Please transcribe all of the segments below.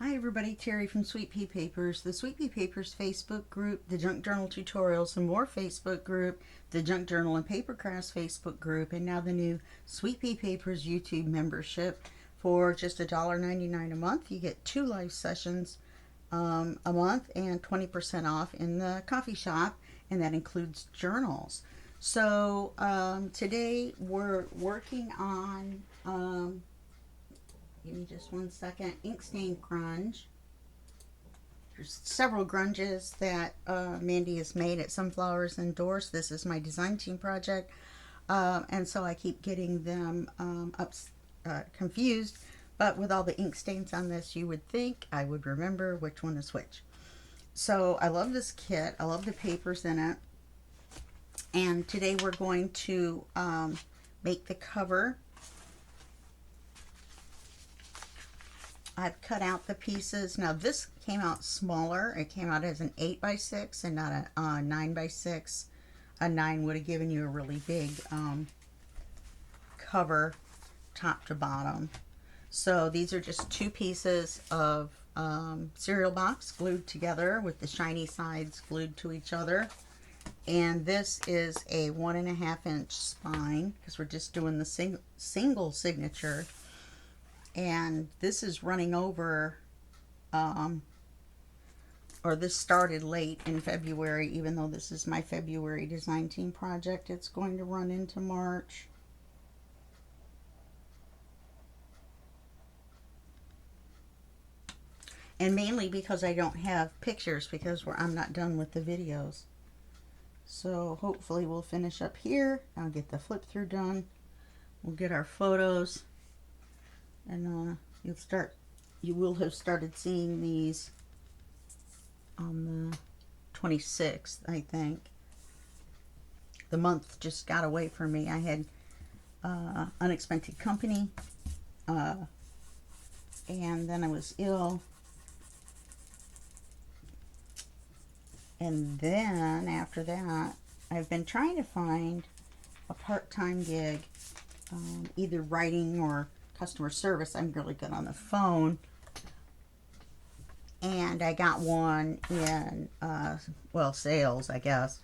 Hi everybody, Terry from Sweet Pea Papers. The Sweet Pea Papers Facebook group, the Junk Journal Tutorials and More Facebook group, the Junk Journal and Paper Crafts Facebook group, and now the new Sweet Pea Papers YouTube membership. For just $1.99 a month, you get 2 live sessions a month and 20% off in the coffee shop, and that includes journals. So today we're working on give me just one second. Ink stain grunge. There's several grunges that Mandy has made at SunflowersAndDors. This is my design team project, and so I keep getting them confused. But with all the ink stains on this, you would think I would remember which one is which. So I love this kit. I love the papers in it. And today we're going to make the cover. I've cut out the pieces. Now this came out smaller. It came out as an 8x6 and not a 9x6. A 9 would have given you a really big cover top to bottom. So these are just 2 pieces of cereal box glued together with the shiny sides glued to each other. And this is a 1.5 inch spine because we're just doing the single signature. And this is running over, or this started late in February, even though this is my February design team project. It's going to run into March. And mainly because I don't have pictures, because I'm not done with the videos. So hopefully we'll finish up here. I'll get the flip through done. We'll get our photos. And you will have started seeing these on the 26th, I think. The month just got away from me. I had unexpected company, and then I was ill. And then after that, I've been trying to find a part-time gig, either writing or customer service. I'm really good on the phone, and I got one in sales, I guess,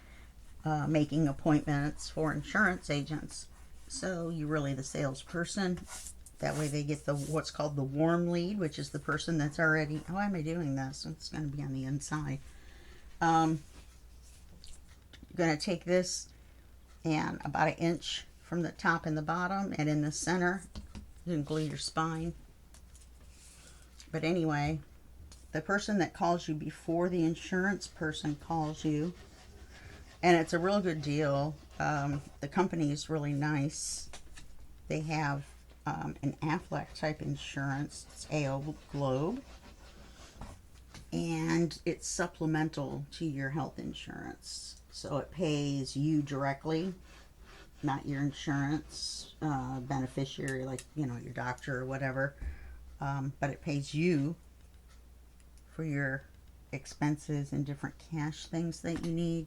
making appointments for insurance agents. So you're really the salesperson. That way they get what's called the warm lead, which is the person that's already, oh, why am I doing this? It's going to be on the inside. You're going to take this and about 1 inch from the top and the bottom, and in the center you can glue your spine. But anyway, the person that calls you before the insurance person calls you, and it's a real good deal. The company is really nice. They have an Aflac type insurance. It's AO Globe, and it's supplemental to your health insurance. So it pays you directly, not your insurance beneficiary, like, you know, your doctor or whatever, but it pays you for your expenses and different cash things that you need,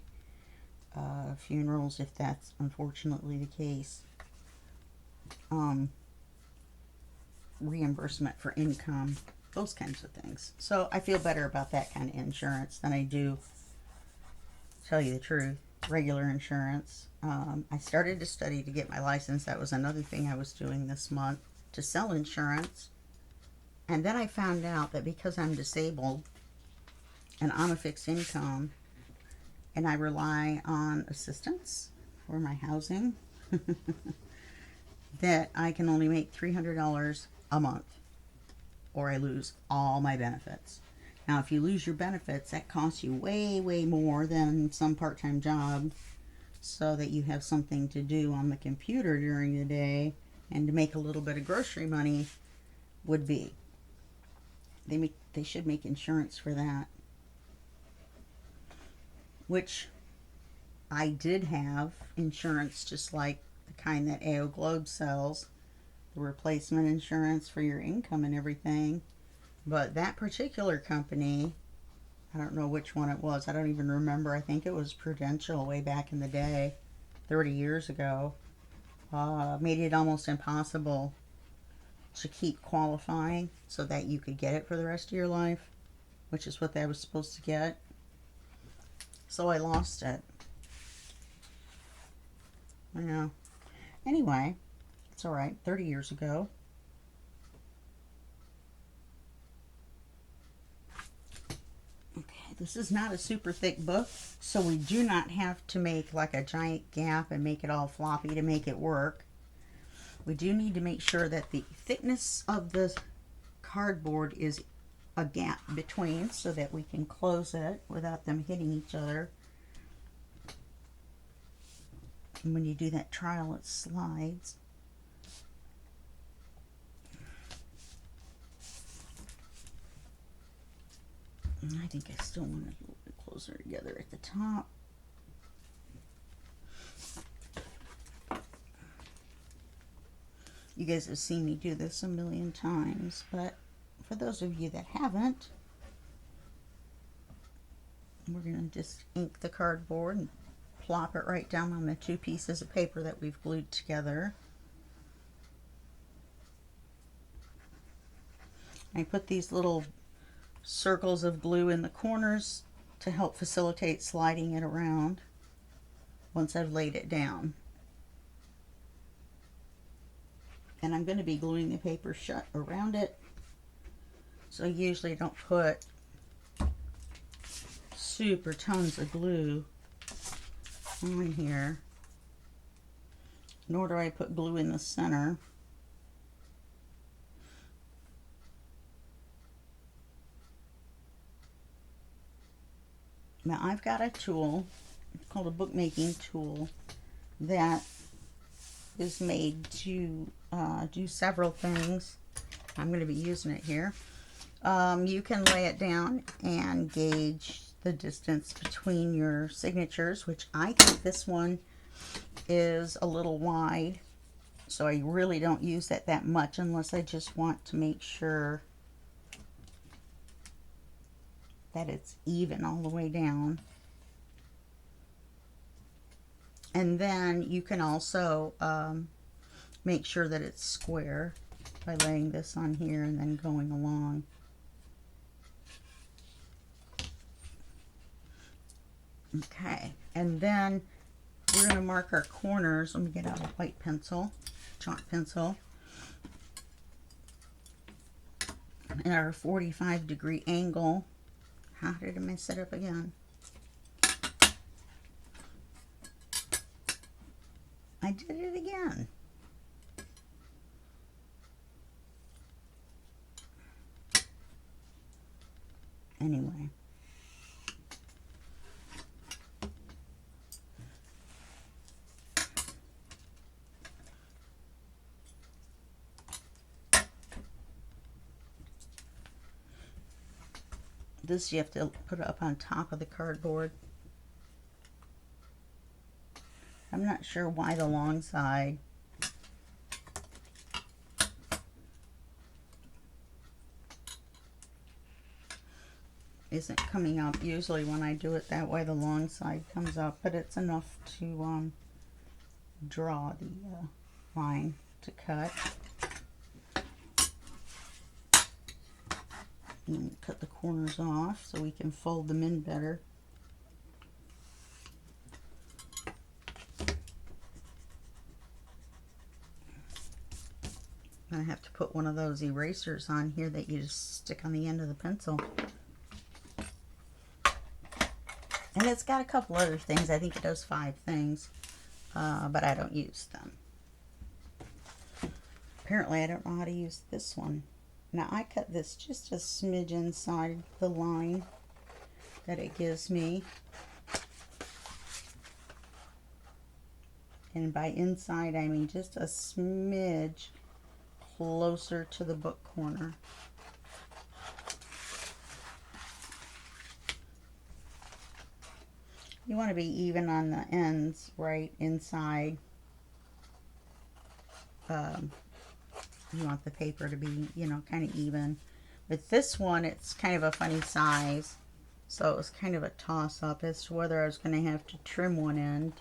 funerals if that's unfortunately the case, reimbursement for income, those kinds of things. So I feel better about that kind of insurance than I do, tell you the truth, regular insurance. I started to study to get my license. That was another thing I was doing this month, to sell insurance. And then I found out that because I'm disabled and I'm a fixed income and I rely on assistance for my housing, that I can only make $300 a month or I lose all my benefits. Now, if you lose your benefits, that costs you way, way more than some part-time job, so that you have something to do on the computer during the day and to make a little bit of grocery money would be. They should make insurance for that. Which I did have insurance, just like the kind that AO Globe sells, the replacement insurance for your income and everything. But that particular company, I don't know which one it was. I don't even remember. I think it was Prudential way back in the day, 30 years ago. Made it almost impossible to keep qualifying so that you could get it for the rest of your life, which is what I was supposed to get. So I lost it. I know. Anyway, it's all right. 30 years ago. Okay, this is not a super thick book, so we do not have to make like a giant gap and make it all floppy to make it work. We do need to make sure that the thickness of the cardboard is a gap between so that we can close it without them hitting each other. And when you do that trial, it slides. And I think I still want it a little bit closer together at the top. You guys have seen me do this a million times, but for those of you that haven't, we're going to just ink the cardboard and plop it right down on the two pieces of paper that we've glued together. I put these little circles of glue in the corners to help facilitate sliding it around once I've laid it down. And I'm going to be gluing the paper shut around it, so I usually don't put super tons of glue on here, nor do I put glue in the center. Now I've got a tool called a bookmaking tool that is made to do several things. I'm going to be using it here. You can lay it down and gauge the distance between your signatures, which I think this one is a little wide, so I really don't use it that much unless I just want to make sure that it's even all the way down. And then you can also make sure that it's square by laying this on here and then going along. Okay, and then we're going to mark our corners. Let me get out a white pencil, chalk pencil, at our 45-degree angle. How did I mess it up again? I did it again. Anyway. This you have to put up on top of the cardboard. I'm not sure why the long side. Isn't coming up. Usually when I do it that way, the long side comes up, but it's enough to draw the line to cut. And cut the corners off so we can fold them in better. I have to put one of those erasers on here that you just stick on the end of the pencil. And it's got a couple other things. I think it does 5 things, but I don't use them. Apparently I don't know how to use this one. Now I cut this just a smidge inside the line that it gives me. And by inside I mean just a smidge closer to the book corner. You want to be even on the ends, right inside. You want the paper to be, you know, kind of even. With this one, it's kind of a funny size, so it was kind of a toss-up as to whether I was going to have to trim one end.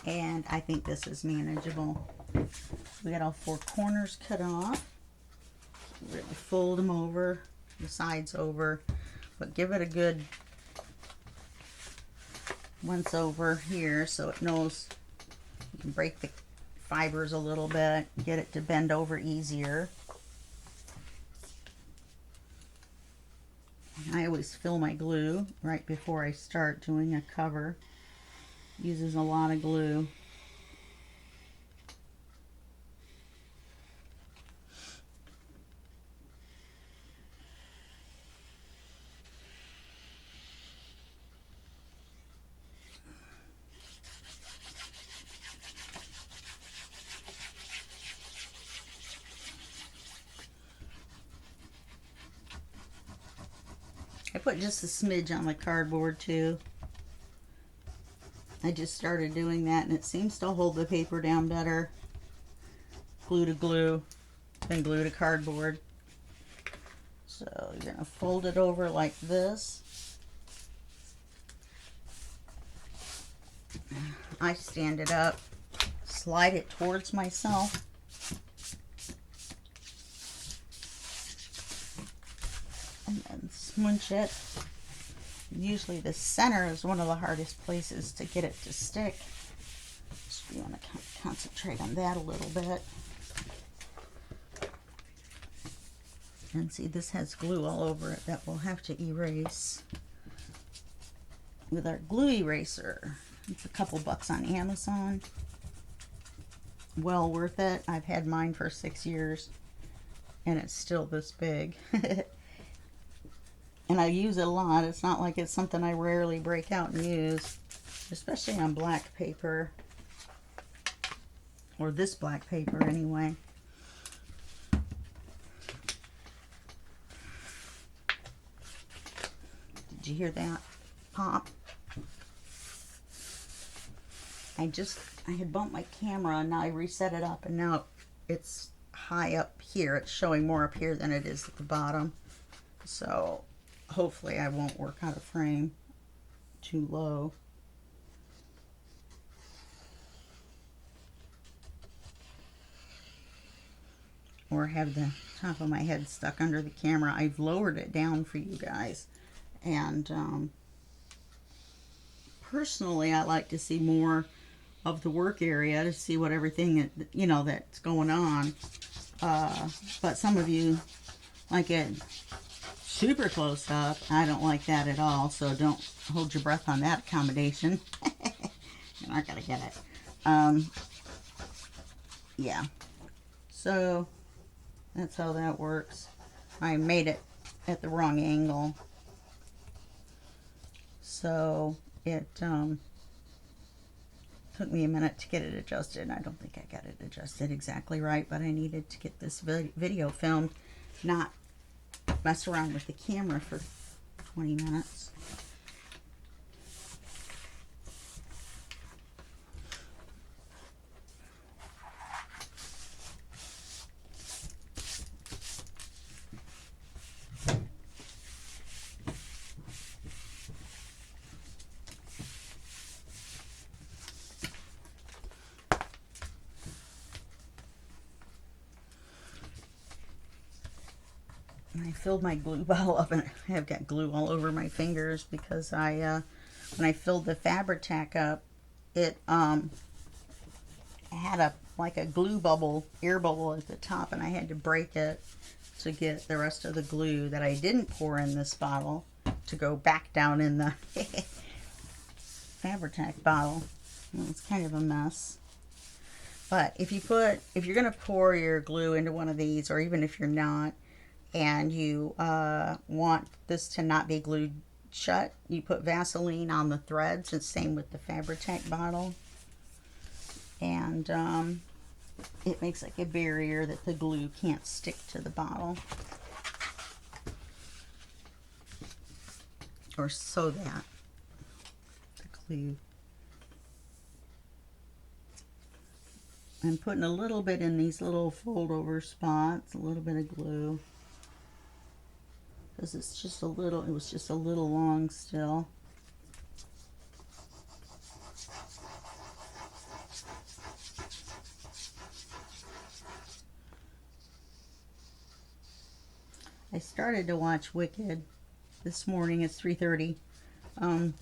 And I think this is manageable. We got all 4 corners cut off. Really fold them over, the sides over, but give it a good once over here so it knows you can break the fibers a little bit, get it to bend over easier. I always fill my glue right before I start doing a cover. Uses a lot of glue. I put just a smidge on the cardboard too. I just started doing that and it seems to hold the paper down better. Glue to glue than glue to cardboard. So you're going to fold it over like this. I stand it up, slide it towards myself. And then smooch it. Usually the center is one of the hardest places to get it to stick. So you want to concentrate on that a little bit. And see, this has glue all over it that we'll have to erase with our glue eraser. It's a couple bucks on Amazon. Well worth it. I've had mine for 6 years and it's still this big. And I use it a lot. It's not like it's something I rarely break out and use, especially on black paper, or this black paper anyway. Did you hear that pop? I had bumped my camera and now I reset it up and now it's high up here. It's showing more up here than it is at the bottom. So hopefully I won't work out of frame too low. Or have the top of my head stuck under the camera. I've lowered it down for you guys. And personally, I like to see more of the work area to see what everything, you know, that's going on. But some of you like it super close up. I don't like that at all, so don't hold your breath on that accommodation. You're not gonna get it. Yeah, so that's how that works. I made it at the wrong angle, so it took me a minute to get it adjusted. I don't think I got it adjusted exactly right, but I needed to get this video filmed, not mess around with the camera for 20 minutes. I filled my glue bottle up and I've got glue all over my fingers because when I filled the Fabri-Tac up, it had like a glue bubble, air bubble at the top, and I had to break it to get the rest of the glue that I didn't pour in this bottle to go back down in the Fabri-Tac bottle. Well, it's kind of a mess. But if you're going to pour your glue into one of these, or even if you're not, and you want this to not be glued shut, you put Vaseline on the threads. It's the same with the Fabri-Tac bottle. And it makes like a barrier that the glue can't stick to the bottle. Or so that the glue. I'm putting a little bit in these little fold over spots, a little bit of glue. Because it's just a little, it was just a little long still. I started to watch Wicked this morning. It's 3:30. Then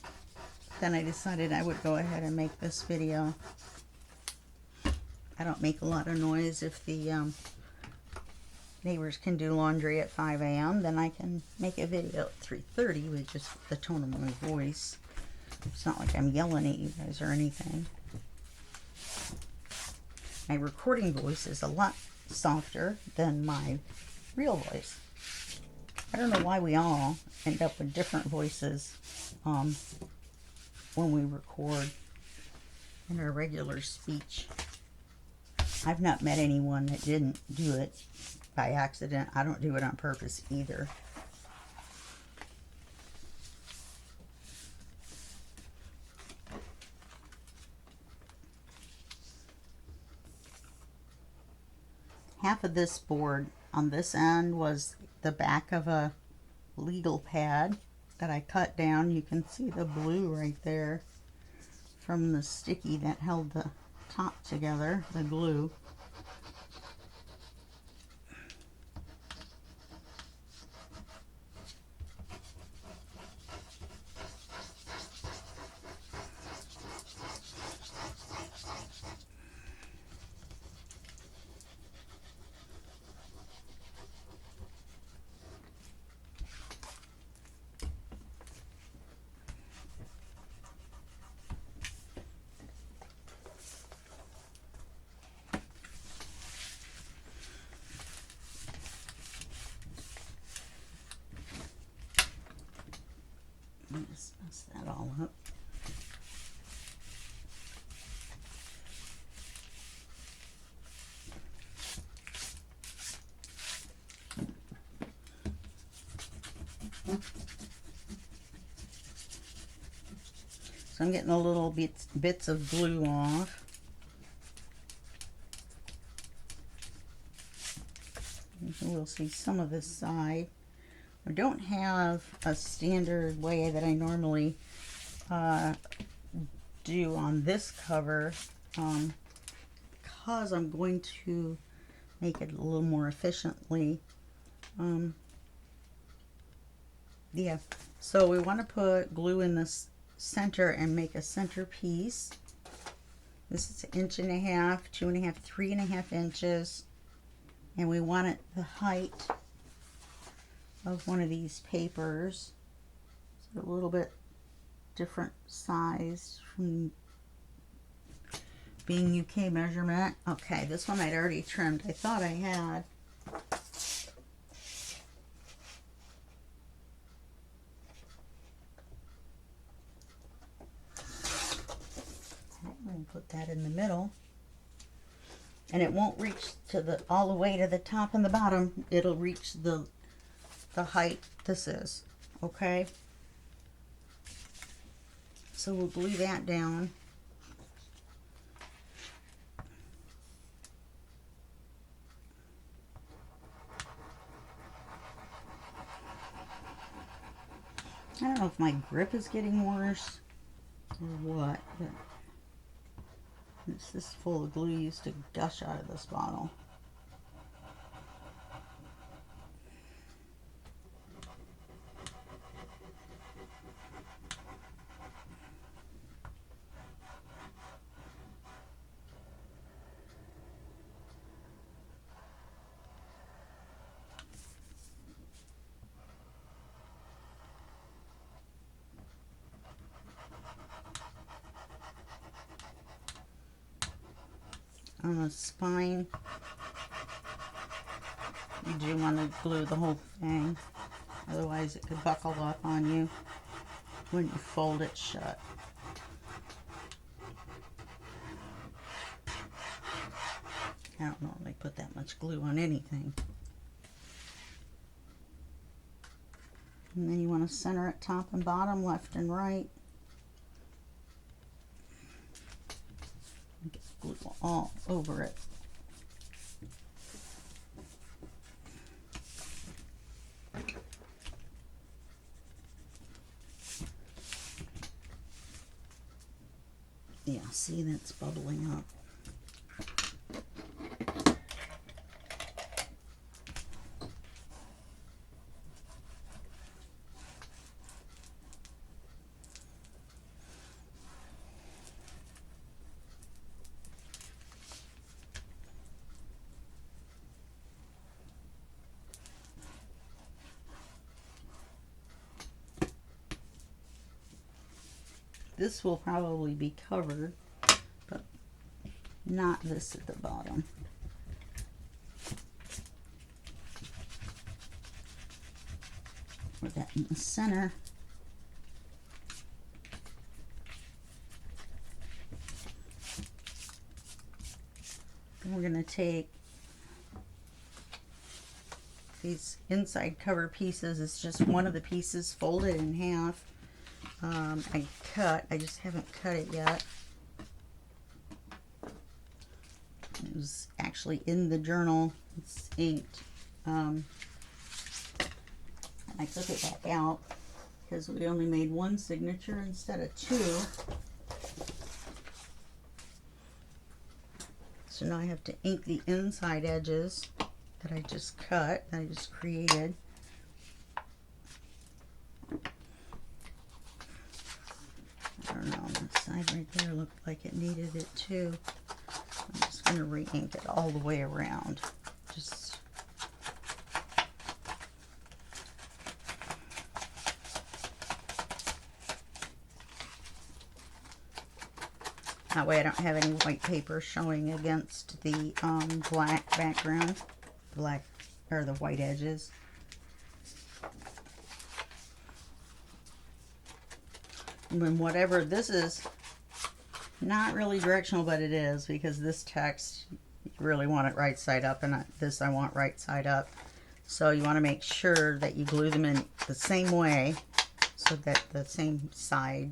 I decided I would go ahead and make this video. I don't make a lot of noise. If the neighbors can do laundry at 5 a.m., then I can make a video at 3:30 with just the tone of my voice. It's not like I'm yelling at you guys or anything. My recording voice is a lot softer than my real voice. I don't know why we all end up with different voices when we record in our regular speech. I've not met anyone that didn't do it by accident. I don't do it on purpose either. Half of this board on this end was the back of a legal pad that I cut down. You can see the blue right there from the sticky that held the top together, the glue. Just mess that all up. So I'm getting a little bits of glue off. We'll see some of this side. I don't have a standard way that I normally do on this cover because I'm going to make it a little more efficiently. Yeah, so we want to put glue in the center and make a center piece. This is 1.5 inches, 2.5, 3.5 inches, and we want it the height of one of these papers. It's a little bit different size from being UK measurement. Okay, this one I'd already trimmed. I thought I had. I'm going to put that in the middle. And it won't reach to all the way to the top and the bottom. It'll reach the height this is, okay? So we'll glue that down. I don't know if my grip is getting worse or what, but this full of glue used to gush out of this bottle. On the spine, you do want to glue the whole thing, otherwise it could buckle up on you when you fold it shut. I don't normally put that much glue on anything. And then you want to center it top and bottom, left and right. Get glue all over it. Yeah, see, that's bubbling up. This will probably be covered, but not this at the bottom. Put that in the center. And we're going to take these inside cover pieces. It's just one of the pieces folded in half. I just haven't cut it yet. It was actually in the journal. It's inked. I took it back out because we only made one signature instead of two. So now I have to ink the inside edges that I just cut, that I just created. I don't know, on the side right there looked like it needed it too. I'm just going to re-ink it all the way around. Just that way I don't have any white paper showing against the black background, black or the white edges. And then whatever, this is not really directional, but it is, because this text, you really want it right side up, and this I want right side up. So you want to make sure that you glue them in the same way so that the same side,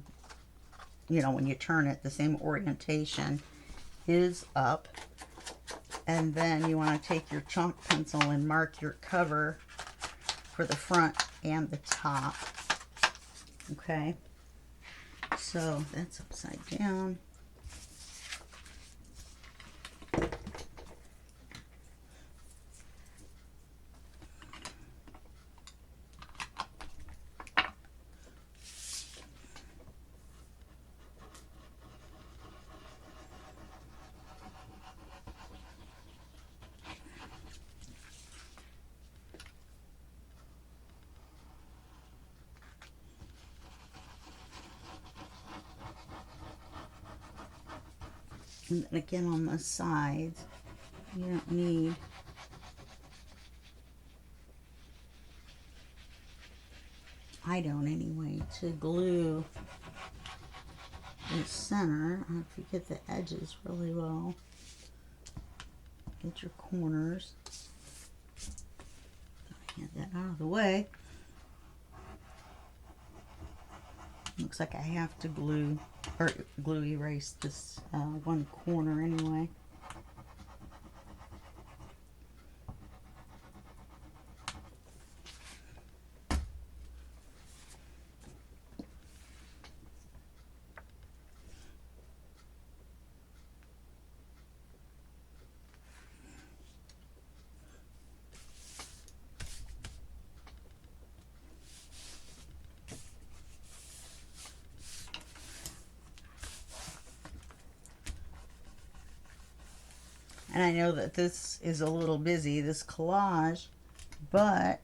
you know, when you turn it, the same orientation is up. And then you want to take your chalk pencil and mark your cover for the front and the top. Okay, so that's upside down. And then again on the sides, you don't need I don't anyway, to glue the center. If you get the edges really well, get your corners. Get that out of the way. Looks like I have to glue erase this one corner anyway. And I know that this is a little busy, this collage, but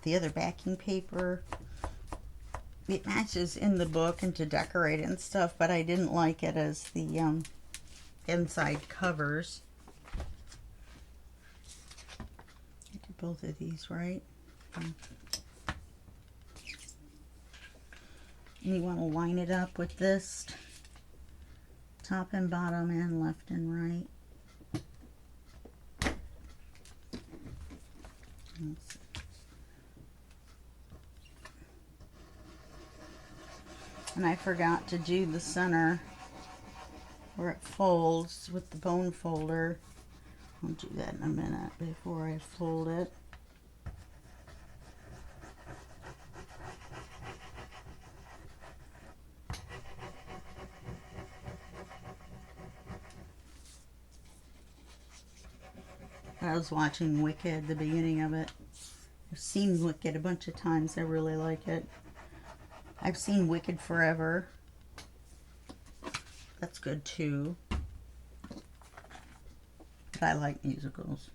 the other backing paper, it matches in the book and to decorate it and stuff, but I didn't like it as the inside covers. I did both of these, right? And you want to line it up with this top and bottom and left and right. And I forgot to do the center where it folds with the bone folder. I'll do that in a minute before I fold it. I was watching Wicked, the beginning of it. I've seen Wicked a bunch of times. I really like it. I've seen Wicked Forever. That's good too. But I like musicals.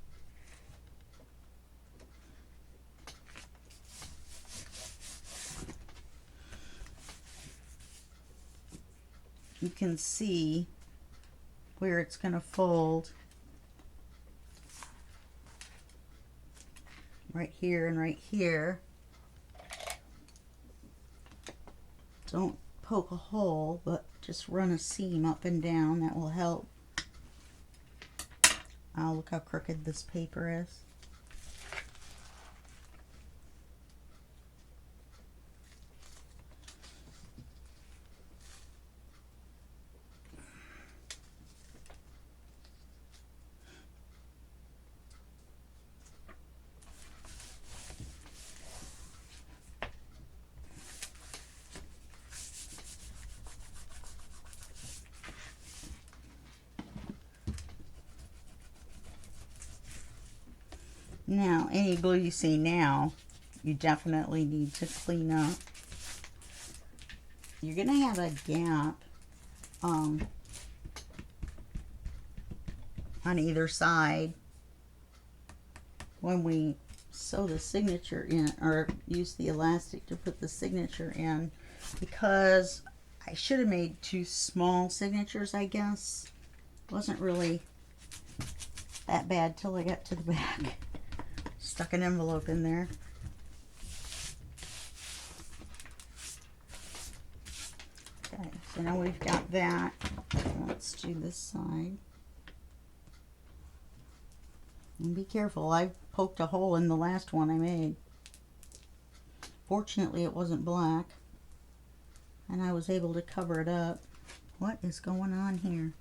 You can see where it's going to fold. Right here and right here. Don't poke a hole, but just run a seam up and down. That will help. Oh, look how crooked this paper is. Now, any glue you see now, you definitely need to clean up. You're going to have a gap on either side when we sew the signature in, or use the elastic to put the signature in, because I should have made 2 small signatures, I guess. Wasn't really that bad till I got to the back. Stuck an envelope in there. Okay, so now we've got that. Let's do this side. And be careful, I poked a hole in the last one I made. Fortunately, it wasn't black, and I was able to cover it up. What is going on here?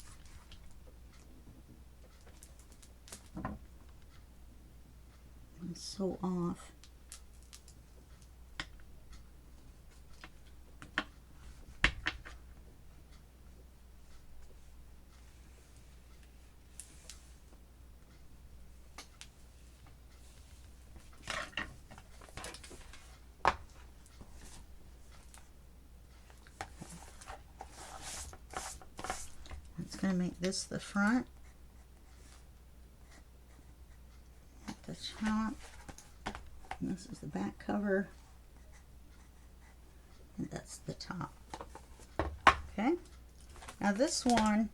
It's so off. It's going to make this the front. At the top. And this is the back cover. And that's the top. Okay. Now this one,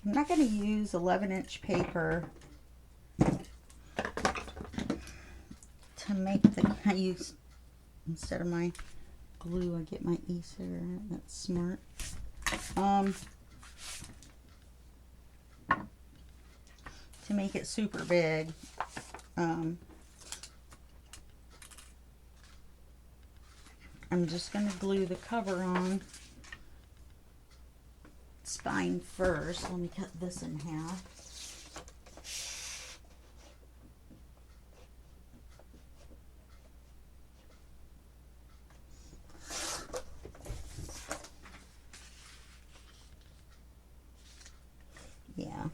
I'm not going to use 11-inch paper to make the, I use, instead of my glue, I get my e-cigarette. That's smart. To make it super big, I'm just going to glue the cover on spine first. Let me cut this in half. Yeah.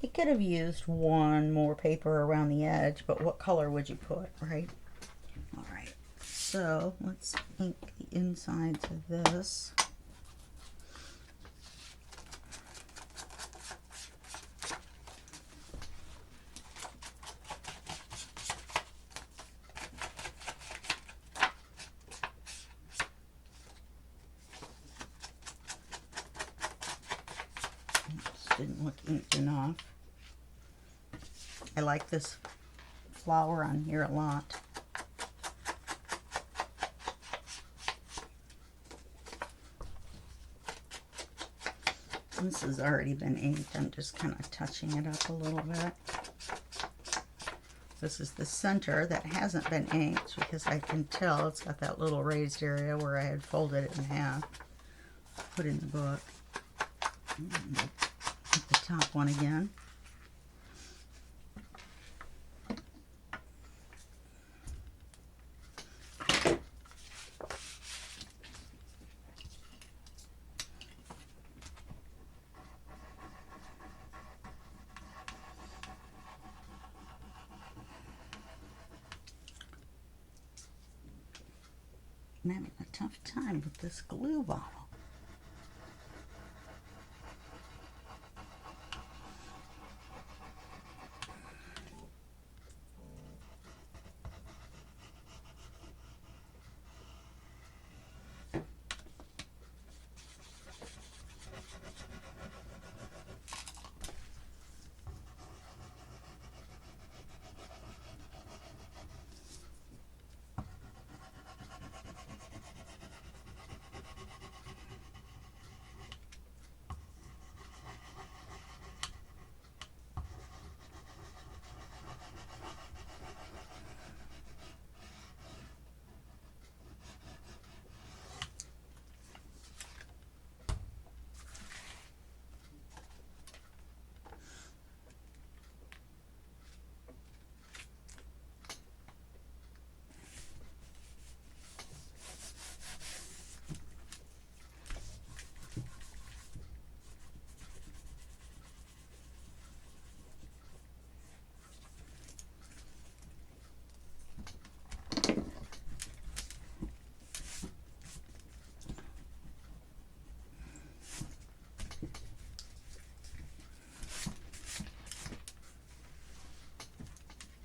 You could have used one more paper around the edge, but what color would you put, right? All right. So let's ink the insides of this. Oops, didn't look inked enough. I like this flower on here a lot. This has already been inked. I'm just kind of touching it up a little bit. This is the center that hasn't been inked because I can tell it's got that little raised area where I had folded it in half. Put in the book. And the top one again. I'm having a tough time with this glue bottle.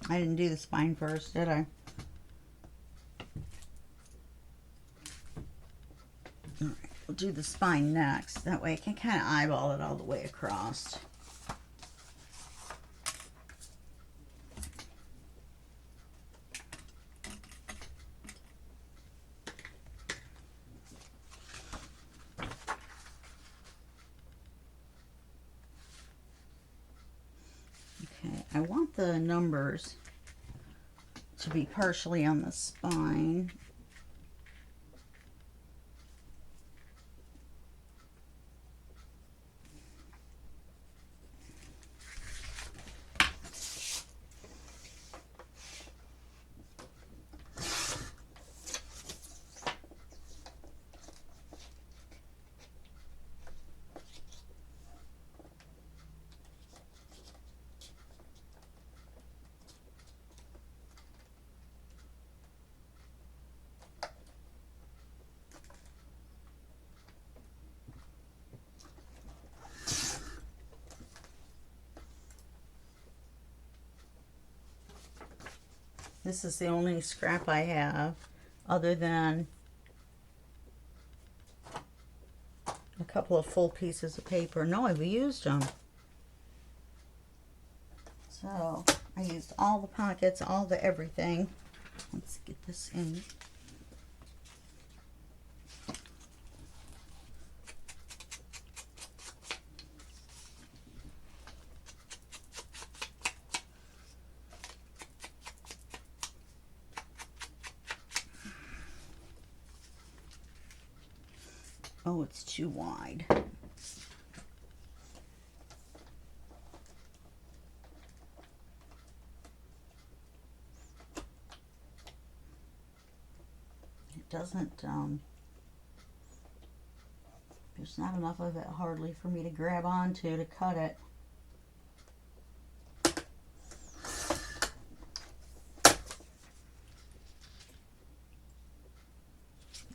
I didn't do the spine first, did I? Alright, we'll do the spine next. That way I can kind of eyeball it all the way across. Okay, I want the numbers to be partially on the spine. This is the only scrap I have other than a couple of full pieces of paper. No, I've used them. So I used all the pockets, all the everything. Let's get this in. Oh, it's too wide. It doesn't, there's not enough of it hardly for me to grab onto to cut it.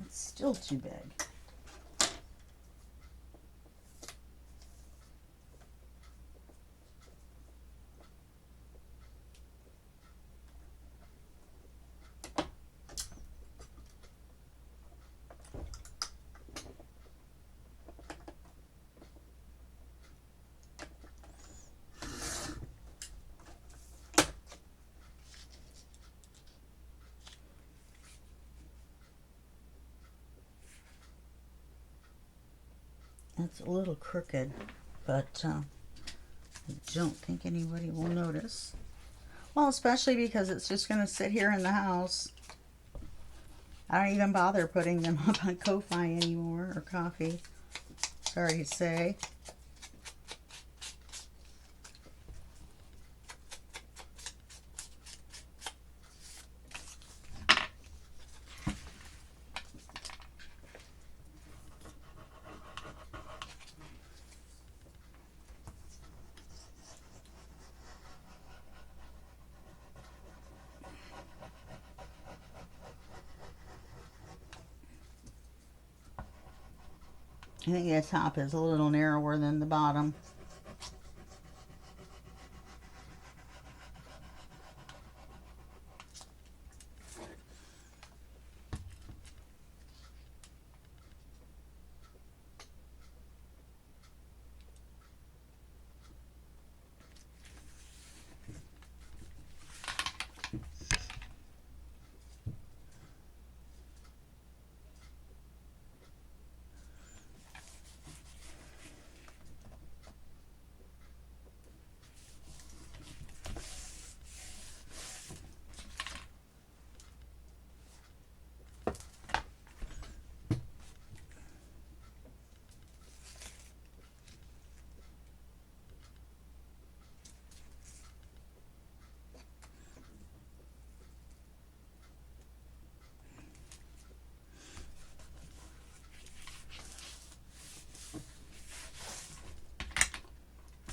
It's still too big. It's a little crooked, but I don't think anybody will notice. Well, especially because it's just going to sit here in the house. I don't even bother putting them up on Ko-Fi anymore, or coffee. Sorry to say. I think the top is a little narrower than the bottom.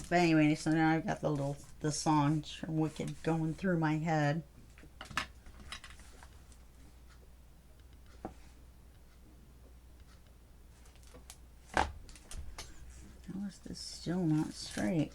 But anyway, so now I've got the songs from Wicked going through my head. How is this still not straight?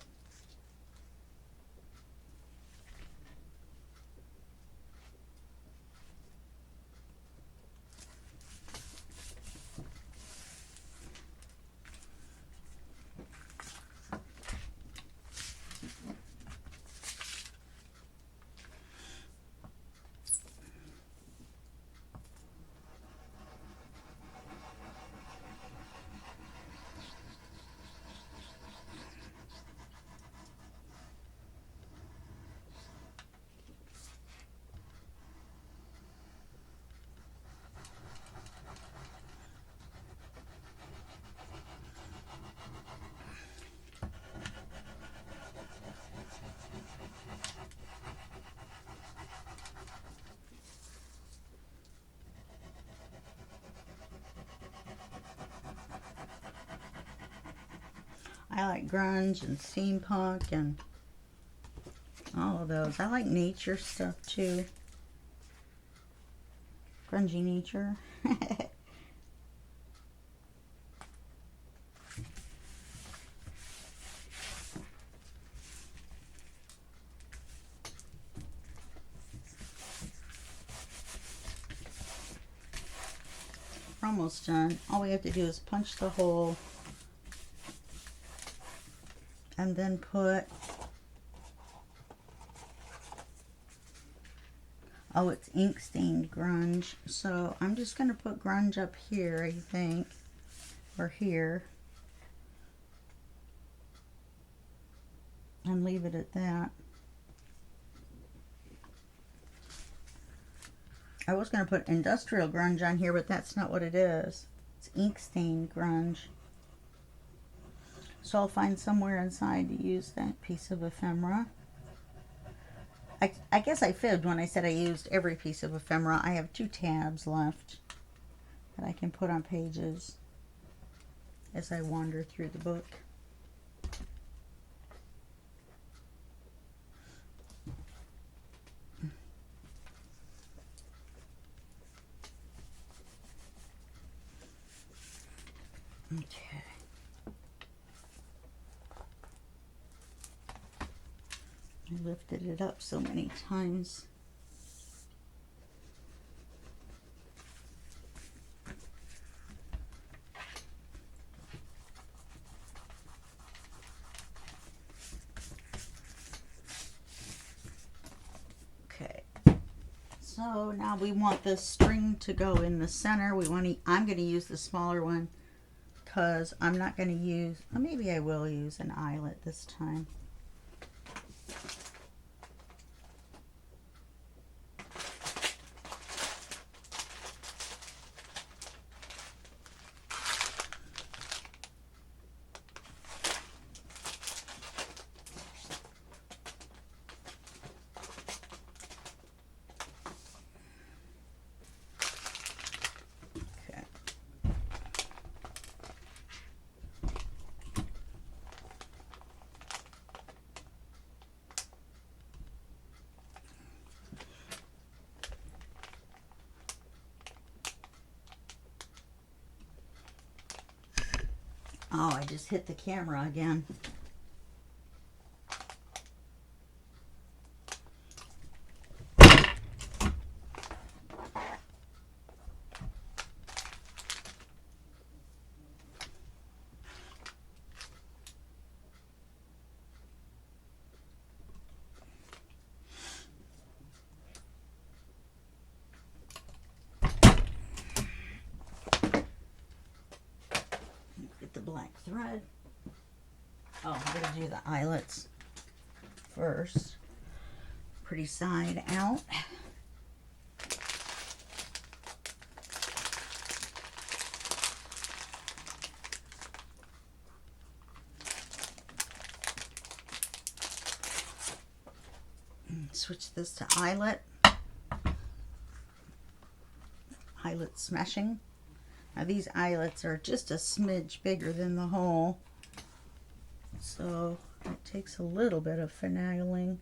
I like grunge and steampunk and all of those. I like nature stuff too. Grungy nature. We're almost done. All we have to do is punch the hole and then put, oh, it's ink stained grunge. So I'm just going to put grunge up here, I think, or here, and leave it at that. I was going to put industrial grunge on here, but that's not what it is. It's ink stained grunge. So I'll find somewhere inside to use that piece of ephemera. I guess I fibbed when I said I used every piece of ephemera. I have 2 tabs left that I can put on pages as I wander through the book. Okay. I lifted it up so many times. Okay. So now we want this string to go in the center. I'm going to use the smaller one because I'm not going to use, or maybe I will use an eyelet this time. Oh, I just hit the camera again. Get the black thread. Oh, I'm going to do the eyelets first. Pretty side out. Switch this to eyelet smeshing. Now these eyelets are just a smidge bigger than the hole, so it takes a little bit of finagling.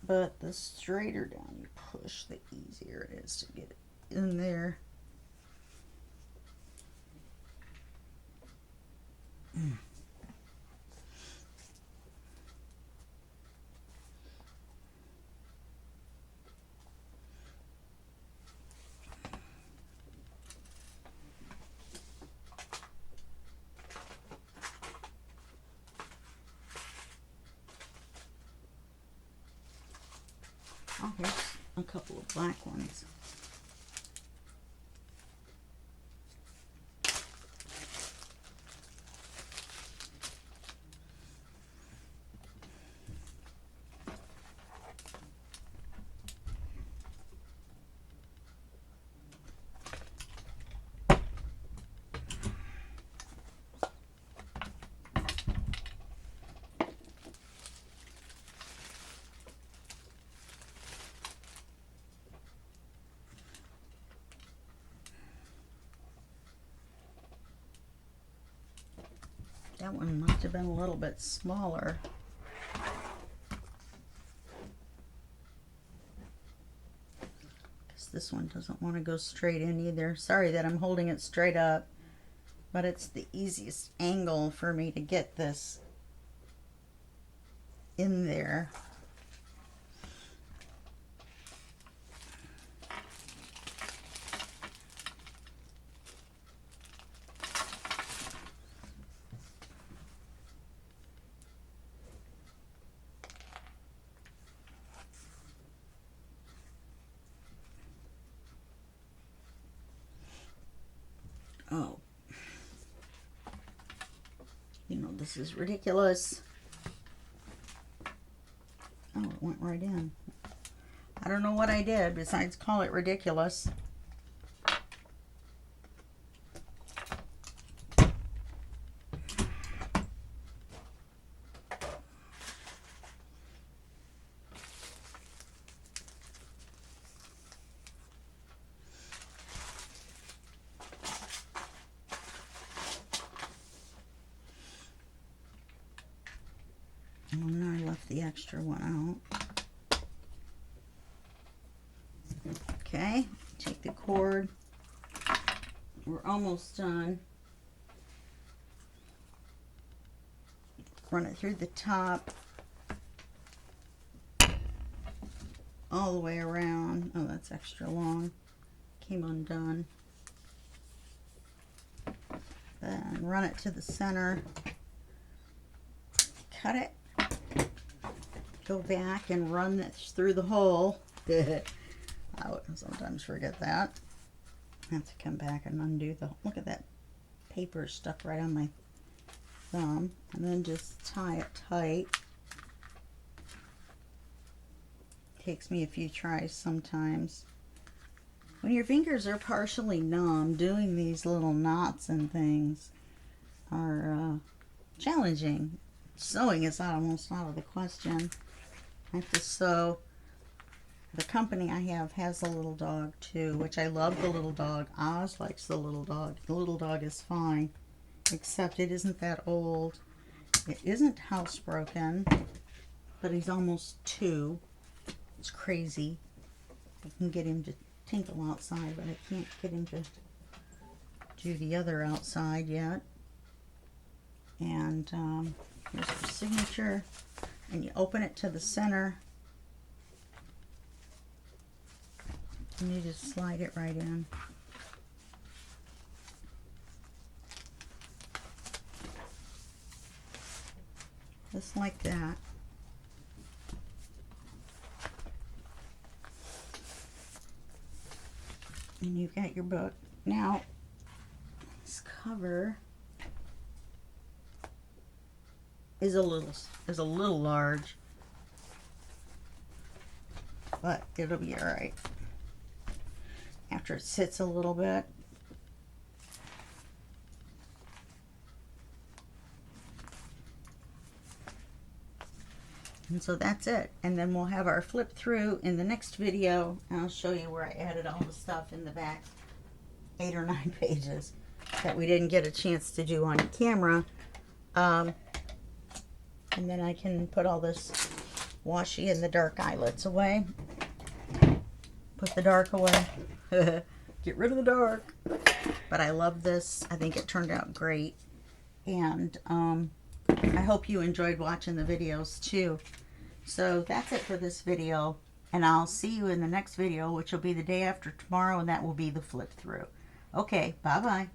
But the straighter down you push, the easier it is to get it in there. Oh, here's a couple of black ones. That one must have been a little bit smaller. Because this one doesn't want to go straight in either. Sorry that I'm holding it straight up, but it's the easiest angle for me to get this in there. Oh, you know, this is ridiculous. Oh, it went right in. I don't know what I did besides call it ridiculous. Oh, no, I left the extra one out. Okay, take the cord. We're almost done. Run it through the top. All the way around. Oh, that's extra long. Came undone. Then run it to the center. Cut it. Go back and run it through the hole. I would sometimes forget that. I have to come back and undo the, look at that paper stuck right on my thumb. And then just tie it tight. Takes me a few tries sometimes. When your fingers are partially numb, doing these little knots and things are challenging. Sewing is almost out of the question. I have to sew. The company I have has a little dog too, which I love the little dog. Oz likes the little dog. The little dog is fine, except it isn't that old. It isn't housebroken, but he's almost 2. It's crazy. I can get him to tinkle outside, but I can't get him to do the other outside yet. And here's your signature, and you open it to the center, and you just slide it right in. Just like that. And you've got your book. Now, this cover is a little large, but it'll be all right after it sits a little bit. And so that's it. And then we'll have our flip through in the next video, and I'll show you where I added all the stuff in the back 8 or 9 pages that we didn't get a chance to do on camera. And then I can put all this washi and the dark eyelets away. Put the dark away. Get rid of the dark. But I love this. I think it turned out great. And I hope you enjoyed watching the videos too. So that's it for this video. And I'll see you in the next video, which will be the day after tomorrow, and that will be the flip through. Okay, bye-bye.